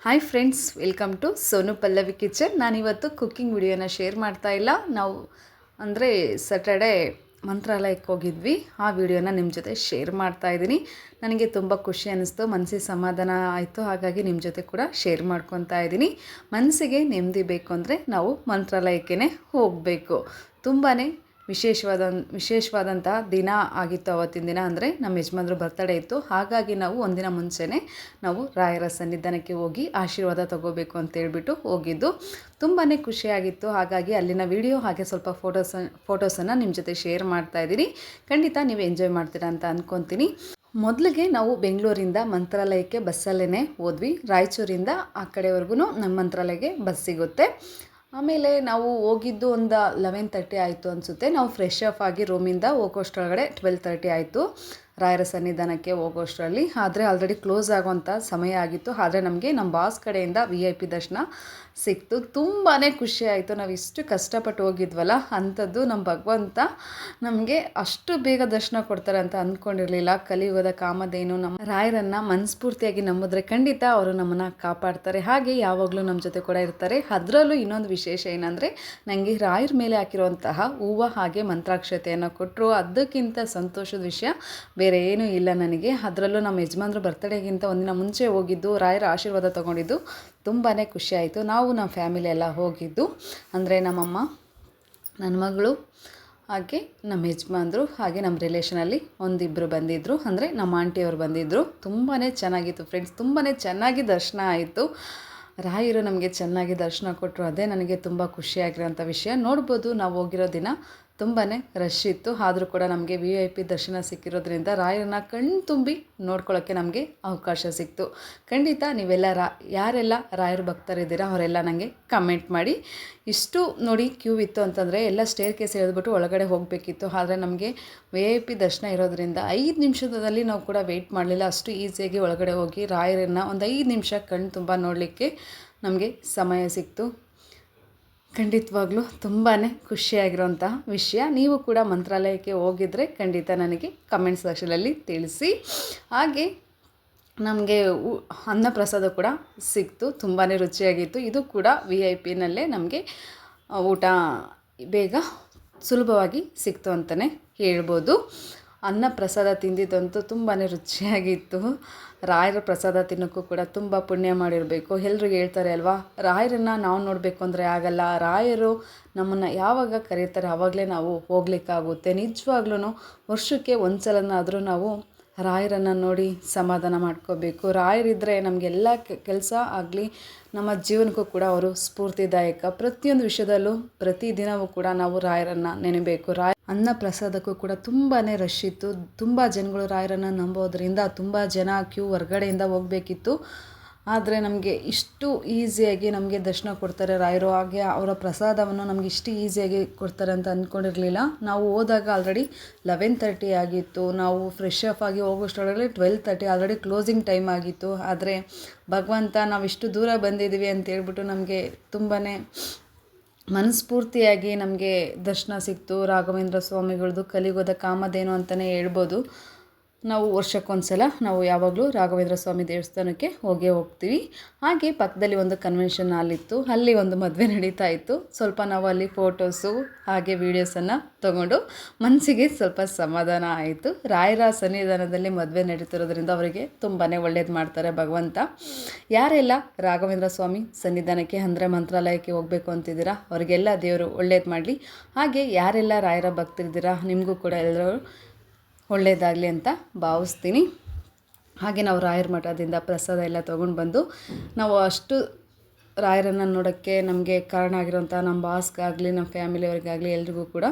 Hi friends, welcome to Sonu Pallavi kitchen. ನಾನಿವತ್ತು cooking ವಿಡಿಯೋನ share ಮಾಡ್ತಾ ಇಲ್ಲ. ನಾವು ಅಂದರೆ ಸ್ಯಾಟರ್ಡೇ ಮಂತ್ರಾಲಯಕ್ಕೆ ಹೋಗಿದ್ವಿ. ಆ ವಿಡಿಯೋನ ನಿಮ್ಮ ಜೊತೆ ಶೇರ್ ಮಾಡ್ತಾ ಇದ್ದೀನಿ. ನನಗೆ ತುಂಬ ಖುಷಿ ಅನ್ನಿಸ್ತು, ಮನಸ್ಸಿಗೆ ಸಮಾಧಾನ ಆಯಿತು. ಹಾಗಾಗಿ ನಿಮ್ಮ ಜೊತೆ ಕೂಡ ಶೇರ್ ಮಾಡ್ಕೊತಾ ಇದ್ದೀನಿ. ಮನಸ್ಸಿಗೆ ನೆಮ್ಮದಿ ಬೇಕು ಅಂದರೆ ನಾವು ಮಂತ್ರಾಲಯಕ್ಕೇ ಹೋಗಬೇಕು. ತುಂಬಾ ವಿಶೇಷವಾದಂತಹ ದಿನ ಆಗಿತ್ತು ಅವತ್ತಿನ ದಿನ. ಅಂದರೆ ನಮ್ಮ ಯಜಮಾನ್ರು ಬರ್ತಡೇ ಇತ್ತು. ಹಾಗಾಗಿ ನಾವು ಒಂದಿನ ಮುಂಚೆನೇ ನಾವು ರಾಯರ ಸನ್ನಿಧಾನಕ್ಕೆ ಹೋಗಿ ಆಶೀರ್ವಾದ ತಗೋಬೇಕು ಅಂತೇಳ್ಬಿಟ್ಟು ಹೋಗಿದ್ದು. ತುಂಬಾ ಖುಷಿಯಾಗಿತ್ತು. ಹಾಗಾಗಿ ಅಲ್ಲಿನ ವಿಡಿಯೋ ಹಾಗೆ ಸ್ವಲ್ಪ ಫೋಟೋಸನ್ನು ನಿಮ್ಮ ಜೊತೆ ಶೇರ್ ಮಾಡ್ತಾ ಇದ್ದೀನಿ. ಖಂಡಿತ ನೀವು ಎಂಜಾಯ್ ಮಾಡ್ತೀರಾ ಅಂತ ಅಂದ್ಕೊತೀನಿ. ಮೊದಲಿಗೆ ನಾವು ಬೆಂಗಳೂರಿಂದ ಮಂತ್ರಾಲಯಕ್ಕೆ ಬಸ್ಸಲ್ಲೇ ಹೋದ್ವಿ. ರಾಯಚೂರಿಂದ ಆ ಕಡೆವರೆಗೂ ನಮ್ಮ ಮಂತ್ರಾಲಯಕ್ಕೆ ಬಸ್ ಸಿಗುತ್ತೆ. ಆಮೇಲೆ ನಾವು ಹೋಗಿದ್ದು ಒಂದು 11:30 ಆಯಿತು ಅನಿಸುತ್ತೆ. ನಾವು ಫ್ರೆಶ್ ಅಪ್ ಆಗಿ ರೂಮಿಂದ ಹೋಗೋಷ್ಟರೊಳಗಡೆ 12:30 ಆಯಿತು. ರಾಯರ ಸನ್ನಿಧಾನಕ್ಕೆ ಹೋಗೋಷ್ಟರಲ್ಲಿ ಆದರೆ ಆಲ್ರೆಡಿ ಕ್ಲೋಸ್ ಆಗೋವಂಥ ಸಮಯ ಆಗಿತ್ತು. ಆದರೆ ನಮಗೆ ನಮ್ಮ ಬಾಸ್ ಕಡೆಯಿಂದ VIP ದರ್ಶನ ಸಿಕ್ತು. ತುಂಬಾ ಖುಷಿ ಆಯಿತು. ನಾವು ಇಷ್ಟು ಕಷ್ಟಪಟ್ಟು ಹೋಗಿದ್ವಲ್ಲ, ಅಂಥದ್ದು ನಮ್ಮ ಭಗವಂತ ನಮಗೆ ಅಷ್ಟು ಬೇಗ ದರ್ಶನ ಕೊಡ್ತಾರೆ ಅಂತ ಅಂದ್ಕೊಂಡಿರಲಿಲ್ಲ. ಕಲಿಯುಗದ ಕಾಮಧೇನು ನಮ್ಮ ರಾಯರನ್ನು ಮನಸ್ಫೂರ್ತಿಯಾಗಿ ನಂಬಿದ್ರೆ ಖಂಡಿತ ಅವರು ನಮ್ಮನ್ನು ಕಾಪಾಡ್ತಾರೆ. ಹಾಗೆ ಯಾವಾಗಲೂ ನಮ್ಮ ಜೊತೆ ಕೂಡ ಇರ್ತಾರೆ. ಅದರಲ್ಲೂ ಇನ್ನೊಂದು ವಿಶೇಷ ಏನಂದರೆ, ನನಗೆ ರಾಯರ ಮೇಲೆ ಹಾಕಿರುವಂತಹ ಹೂವು ಹಾಗೆ ಮಂತ್ರಾಕ್ಷತೆಯನ್ನು ಕೊಟ್ಟರು. ಅದಕ್ಕಿಂತ ಸಂತೋಷದ ವಿಷಯ ಬೇರೆ ಏನೂ ಇಲ್ಲ ನನಗೆ. ಅದರಲ್ಲೂ ನಮ್ಮ ಯಜಮಾನ್ರು ಬರ್ತಡೇಗಿಂತ ಒಂದಿನ ಮುಂಚೆ ಹೋಗಿದ್ದು, ರಾಯರ ಆಶೀರ್ವಾದ ತೊಗೊಂಡಿದ್ದು ತುಂಬಾ ಖುಷಿ ಆಯಿತು. ನಾವು ನಮ್ಮ ಫ್ಯಾಮಿಲಿ ಎಲ್ಲ ಹೋಗಿದ್ದು. ಅಂದರೆ ನಮ್ಮಮ್ಮ, ನನ್ನ ಮಗಳು ಹಾಗೆ ನಮ್ಮ ಯಜಮಾನ್ರು ಹಾಗೆ ನಮ್ಮ ರಿಲೇಷನಲ್ಲಿ ಒಂದಿಬ್ಬರು ಬಂದಿದ್ದರು. ಅಂದರೆ ನಮ್ಮ ಆಂಟಿಯವರು ಬಂದಿದ್ದರು. ತುಂಬಾ ಚೆನ್ನಾಗಿತ್ತು ಫ್ರೆಂಡ್ಸ್. ತುಂಬಾ ಚೆನ್ನಾಗಿ ದರ್ಶನ ಆಯಿತು. ರಾಯರು ನಮಗೆ ಚೆನ್ನಾಗಿ ದರ್ಶನ ಕೊಟ್ಟರು. ಅದೇ ನನಗೆ ತುಂಬ ಖುಷಿಯಾಗಿರೋಂಥ ವಿಷಯ. ನೋಡ್ಬೋದು, ನಾವು ಹೋಗಿರೋ ದಿನ ತುಂಬಾ ರಶ್ ಇತ್ತು. ಆದರೂ ಕೂಡ ನಮಗೆ VIP ದರ್ಶನ ಸಿಕ್ಕಿರೋದ್ರಿಂದ ರಾಯರನ್ನ ಕಣ್ಣು ತುಂಬಿ ನೋಡ್ಕೊಳ್ಳೋಕ್ಕೆ ನಮಗೆ ಅವಕಾಶ ಸಿಕ್ತು. ಖಂಡಿತ ನೀವೆಲ್ಲ ಯಾರೆಲ್ಲ ರಾಯರ ಭಕ್ತರಿದ್ದೀರಾ ಅವರೆಲ್ಲ ನನಗೆ ಕಮೆಂಟ್ ಮಾಡಿ. ಇಷ್ಟು ನೋಡಿ ಕ್ಯೂ ಇತ್ತು ಅಂತಂದರೆ ಎಲ್ಲ ಸ್ಟೇರ್ ಕೇಸ್ ಎಳೆದ್ಬಿಟ್ಟು ಒಳಗಡೆ ಹೋಗಬೇಕಿತ್ತು. ಆದರೆ ನಮಗೆ VIP ದರ್ಶನ ಇರೋದ್ರಿಂದ 5 ನಿಮಿಷದಲ್ಲಿ ನಾವು ಕೂಡ ವೆಯ್ಟ್ ಮಾಡಲಿಲ್ಲ. ಅಷ್ಟು ಈಸಿಯಾಗಿ ಒಳಗಡೆ ಹೋಗಿ ರಾಯರನ್ನು ಒಂದು 5 ನಿಮಿಷ ಕಣ್ಣು ತುಂಬ ನೋಡಲಿಕ್ಕೆ ನಮಗೆ ಸಮಯ ಸಿಕ್ತು. ಖಂಡಿತವಾಗ್ಲೂ ತುಂಬಾ ಖುಷಿಯಾಗಿರೋಂಥ ವಿಷಯ. ನೀವು ಕೂಡ ಮಂತ್ರಾಲಯಕ್ಕೆ ಹೋಗಿದ್ರೆ ಖಂಡಿತ ನನಗೆ ಕಮೆಂಟ್ ಸೆಕ್ಷನಲ್ಲಿ ತಿಳಿಸಿ. ಹಾಗೆ ನಮಗೆ ಅನ್ನಪ್ರಸಾದ ಕೂಡ ಸಿಕ್ತು. ತುಂಬಾ ರುಚಿಯಾಗಿತ್ತು. ಇದು ಕೂಡ VIPನಲ್ಲೇ ನಮಗೆ ಊಟ ಬೇಗ ಸುಲಭವಾಗಿ ಸಿಕ್ತು ಅಂತಲೇ ಹೇಳ್ಬೋದು. ಅನ್ನ ಪ್ರಸಾದ ತಿಂದಿದ್ದಂತೂ ತುಂಬಾ ರುಚಿಯಾಗಿತ್ತು. ರಾಯರ ಪ್ರಸಾದ ತಿನ್ನೋಕ್ಕೂ ಕೂಡ ತುಂಬ ಪುಣ್ಯ ಮಾಡಿರಬೇಕು. ಎಲ್ರಿಗೂ ಹೇಳ್ತಾರೆ ಅಲ್ವಾ, ರಾಯರನ್ನು ನಾವು ನೋಡಬೇಕು ಅಂದರೆ ಆಗಲ್ಲ, ರಾಯರು ನಮ್ಮನ್ನು ಯಾವಾಗ ಕರೀತಾರೆ ಆವಾಗಲೇ ನಾವು ಹೋಗ್ಲಿಕ್ಕಾಗುತ್ತೆ. ನಿಜವಾಗ್ಲೂ ವರ್ಷಕ್ಕೆ ಒಂದು ಸಲನಾದರೂ ನಾವು ರಾಯರನ್ನು ನೋಡಿ ಸಮಾಧಾನ ಮಾಡ್ಕೋಬೇಕು. ರಾಯರಿದ್ದರೆ ನಮಗೆಲ್ಲ ಕೆಲಸ ಆಗಲಿ, ನಮ್ಮ ಜೀವನಕ್ಕೂ ಕೂಡ ಅವರು ಸ್ಫೂರ್ತಿದಾಯಕ. ಪ್ರತಿಯೊಂದು ವಿಷಯದಲ್ಲೂ ಪ್ರತಿದಿನವೂ ಕೂಡ ನಾವು ರಾಯರನ್ನು ನೆನೆಬೇಕು. ಅನ್ನ ಪ್ರಸಾದಕ್ಕೂ ಕೂಡ ತುಂಬಾ ರಶ್ ಇತ್ತು. ತುಂಬ ಜನಗಳು ರಾಯರನ್ನು ನಂಬೋದ್ರಿಂದ ತುಂಬ ಜನ ಕ್ಯೂ ಹೊರ್ಗಡೆಯಿಂದ ಹೋಗಬೇಕಿತ್ತು. ಆದರೆ ನಮಗೆ ಇಷ್ಟು ಈಸಿಯಾಗಿ ನಮಗೆ ದರ್ಶನ ಕೊಡ್ತಾರೆ ರಾಯರು. ಹಾಗೆ ಅವರ ಪ್ರಸಾದವನ್ನು ನಮಗೆ ಇಷ್ಟು ಈಸಿಯಾಗಿ ಕೊಡ್ತಾರೆ ಅಂತ ಅಂದ್ಕೊಂಡಿರಲಿಲ್ಲ. ನಾವು ಹೋದಾಗ ಆಲ್ರೆಡಿ 11:30 ಆಗಿತ್ತು. ನಾವು ಫ್ರೆಶ್ ಅಪ್ ಆಗಿ ಹೋಗೋಷ್ಟರೊಳಗೆ 12:30 ಆಲ್ರೆಡಿ ಕ್ಲೋಸಿಂಗ್ ಟೈಮ್ ಆಗಿತ್ತು. ಆದರೆ ಭಗವಂತ ನಾವಿಷ್ಟು ದೂರ ಬಂದಿದ್ದೀವಿ ಅಂತೇಳ್ಬಿಟ್ಟು ನಮಗೆ ತುಂಬಾ ಮನಸ್ಫೂರ್ತಿಯಾಗಿ ನಮಗೆ ದರ್ಶನ ಸಿಕ್ತು. ರಾಘವೇಂದ್ರ ಸ್ವಾಮಿಗಳದ್ದು ಕಲಿಯುಗದ ಕಾಮಧೇನು ಅಂತಲೇ ಹೇಳ್ಬೋದು. ನಾವು ವರ್ಷಕ್ಕೊಂದ್ಸಲ ನಾವು ಯಾವಾಗಲೂ ರಾಘವೇಂದ್ರ ಸ್ವಾಮಿ ದೇವಸ್ಥಾನಕ್ಕೆ ಹೋಗ್ತೀವಿ. ಹಾಗೆ ಪಕ್ಕದಲ್ಲಿ ಒಂದು ಕನ್ವೆನ್ಷನ್ ಹಾಲ್ ಇತ್ತು. ಅಲ್ಲಿ ಒಂದು ಮದುವೆ ನಡೀತಾ ಇತ್ತು. ಸ್ವಲ್ಪ ನಾವು ಅಲ್ಲಿ ಫೋಟೋಸು ಹಾಗೆ ವೀಡಿಯೋಸನ್ನು ತೊಗೊಂಡು ಮನಸ್ಸಿಗೆ ಸ್ವಲ್ಪ ಸಮಾಧಾನ ಆಯಿತು. ರಾಯರ ಸನ್ನಿಧಾನದಲ್ಲಿ ಮದುವೆ ನಡೀತಿರೋದ್ರಿಂದ ಅವರಿಗೆ ತುಂಬಾ ಒಳ್ಳೇದು ಮಾಡ್ತಾರೆ ಭಗವಂತ. ಯಾರೆಲ್ಲ ರಾಘವೇಂದ್ರ ಸ್ವಾಮಿ ಸನ್ನಿಧಾನಕ್ಕೆ ಅಂದರೆ ಮಂತ್ರಾಲಯಕ್ಕೆ ಹೋಗಬೇಕು ಅಂತಿದ್ದೀರಾ ಅವರಿಗೆಲ್ಲ ದೇವರು ಒಳ್ಳೇದು ಮಾಡಲಿ. ಹಾಗೆ ಯಾರೆಲ್ಲ ರಾಯರ ಭಕ್ತರಿದ್ದೀರಾ ನಿಮಗೂ ಕೂಡ ಎಲ್ಲರೂ ಒಳ್ಳೆಯದಾಗಲಿ ಅಂತ ಭಾವಿಸ್ತೀನಿ. ಹಾಗೆ ನಾವು ರಾಯರ ಮಠದಿಂದ ಪ್ರಸಾದ ಎಲ್ಲ ತೊಗೊಂಡು ಬಂದು ನಾವು ಅಷ್ಟು ರಾಯರನ್ನು ನೋಡೋಕ್ಕೆ ನಮಗೆ ಕಾರಣ ಆಗಿರೋಂಥ ನಮ್ಮ ಬಾಸ್ಗಾಗಲಿ ನಮ್ಮ ಫ್ಯಾಮಿಲಿಯವ್ರಿಗಾಗಲಿ ಎಲ್ರಿಗೂ ಕೂಡ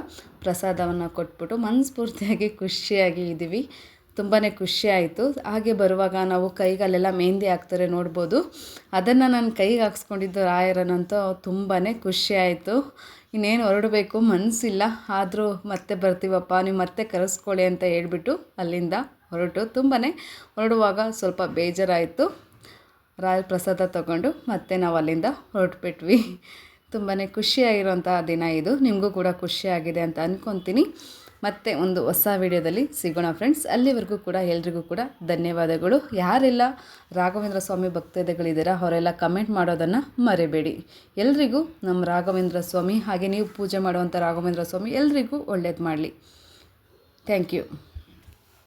ಪ್ರಸಾದವನ್ನು ಕೊಟ್ಬಿಟ್ಟು ಮನಸ್ಫೂರ್ತಿಯಾಗಿ ಖುಷಿಯಾಗಿ ಇದ್ದೀವಿ. ತುಂಬಾ ಖುಷಿ ಆಯಿತು. ಹಾಗೆ ಬರುವಾಗ ನಾವು ಕೈಗಲ್ಲೆಲ್ಲ ಮೆಹಂದಿ ಹಾಕ್ತಾರೆ ನೋಡ್ಬೋದು. ಅದನ್ನು ನಾನು ಕೈಗೆ ಹಾಕ್ಸ್ಕೊಂಡಿದ್ದು ರಾಯರನ್ನಂತೂ ತುಂಬಾ ಖುಷಿ ಆಯಿತು. ಇನ್ನೇನು ಹೊರಡಬೇಕು ಮನಸ್ಸಿಲ್ಲ. ಆದರೂ ಮತ್ತೆ ಬರ್ತೀವಪ್ಪ, ನೀವು ಮತ್ತೆ ಕರೆಸ್ಕೊಳ್ಳಿ ಅಂತ ಹೇಳ್ಬಿಟ್ಟು ಅಲ್ಲಿಂದ ಹೊರಟು ಹೊರಡುವಾಗ ಸ್ವಲ್ಪ ಬೇಜಾರಾಯಿತು. ರಾಯರ ಪ್ರಸಾದ ತಗೊಂಡು ಮತ್ತೆ ನಾವು ಅಲ್ಲಿಂದ ಹೊರಟುಬಿಟ್ವಿ. ತುಂಬಾ ಖುಷಿಯಾಗಿರೋಂಥ ದಿನ ಇದು. ನಿಮಗೂ ಕೂಡ ಖುಷಿಯಾಗಿದೆ ಅಂತ ಅಂದ್ಕೊತೀನಿ. ಮತ್ತೆ ಒಂದು ಹೊಸ ವಿಡಿಯೋದಲ್ಲಿ ಸಿಗೋಣ ಫ್ರೆಂಡ್ಸ್. ಅಲ್ಲಿವರೆಗೂ ಕೂಡ ಎಲ್ರಿಗೂ ಕೂಡ ಧನ್ಯವಾದಗಳು. ಯಾರೆಲ್ಲ ರಾಘವೇಂದ್ರ ಸ್ವಾಮಿ ಭಕ್ತಾದಿಗಳಿದ್ದೀರಾ ಅವರೆಲ್ಲ ಕಮೆಂಟ್ ಮಾಡೋದನ್ನು ಮರಿಬೇಡಿ. ಎಲ್ರಿಗೂ ನಮ್ಮ ರಾಘವೇಂದ್ರ ಸ್ವಾಮಿ ಹಾಗೆ ನೀವು ಪೂಜೆ ಮಾಡುವಂಥ ರಾಘವೇಂದ್ರ ಸ್ವಾಮಿ ಎಲ್ರಿಗೂ ಒಳ್ಳೇದು ಮಾಡಲಿ. Thank you.